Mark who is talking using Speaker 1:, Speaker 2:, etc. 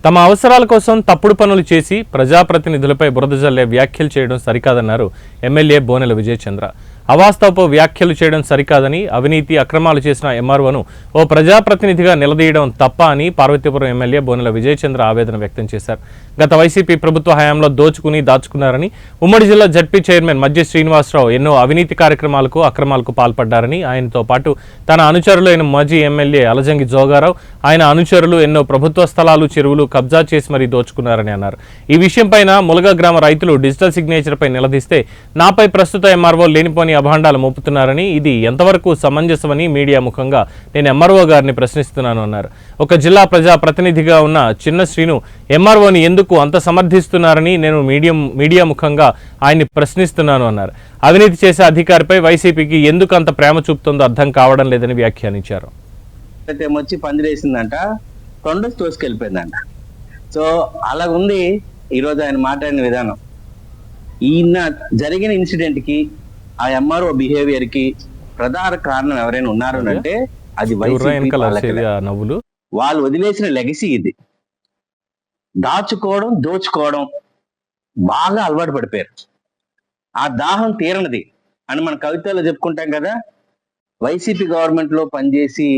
Speaker 1: తమ అవసరాల కోసం తప్పుడు పనులు చేసి ప్రజాప్రతినిధులపై బురద జల్లే వ్యాఖ్యలు చేయడం సరికాదన్నారు ఎమ్మెల్యే బోనెల విజయచంద్ర. అవాస్తవపు వ్యాఖ్యలు చేయడం సరికాదని, అవినీతి అక్రమాలు చేసిన ఎంఆర్ఓను ఓ ప్రజాప్రతినిధిగా నిలదీయడం తప్ప అని పార్వతీపురం ఎమ్మెల్యే బోనెల విజయచంద్ర ఆవేదన వ్యక్తం చేశారు. గత వైసీపీ ప్రభుత్వ హయాంలో దోచుకుని దాచుకున్నారని, ఉమ్మడి జిల్లా జడ్పీ చైర్మన్ మధ్య శ్రీనివాసరావు ఎన్నో అవినీతి కార్యక్రమాలకు అక్రమాలకు పాల్పడ్డారని, ఆయనతో పాటు తన అనుచరులైన మాజీ ఎమ్మెల్యే అలజంగి జోగారావు, ఆయన అనుచరులు ఎన్నో ప్రభుత్వ స్థలాలు, చెరువులు కబ్జా చేసి మరీ దోచుకున్నారని అన్నారు. ఈ విషయంపైన ములగ గ్రామ రైతులు డిజిటల్ సిగ్నేచర్పై నిలదీస్తే నాపై ప్రస్తుత ఎంఆర్ఓ లేనిపోని అభాండాలు మోపుతున్నారని, ఇది ఎంతవరకు సమంజసమని మీడియా ముఖంగా నేను ఎంఆర్ఓ గారిని ప్రశ్నిస్తున్నాను అన్నారు. ఒక జిల్లా ప్రజా ప్రతినిధిగా ఉన్న చిన్న శ్రీను ఎంఆర్ఓని ఎందుకు అంత సమర్థిస్తున్నారని నేను మీడియా ముఖంగా ఆయన్ని ప్రశ్నిస్తున్నాను అన్నారు. అవినీతి చేసే అధికారిపై వైసీపీకి ఎందుకు అంత ప్రేమ చూపుతుందో అర్థం కావడం లేదని వ్యాఖ్యానించారు.
Speaker 2: వచ్చి పందిరేసిందంట, కొండ తోసుకెళ్ళిపోయిందంట. సో అలాగుంది ఈరోజు ఆయన మాట్లాడిన విధానం. ఈయన జరిగిన ఇన్సిడెంట్ కి, ఆ ఎంఆర్ఓ బిహేవియర్ కి ప్రధాన కారణం ఎవరైనా ఉన్నారు అంటే అది వాళ్ళు వదిలేసిన లెగసీ. ఇది దాచుకోవడం, దోచుకోవడం బాగా అలవాటు పడిపోయారు. ఆ దాహం తీరనిది అని మన కవితలో చెప్పుకుంటాం కదా. వైసీపీ గవర్నమెంట్ లో పనిచేసి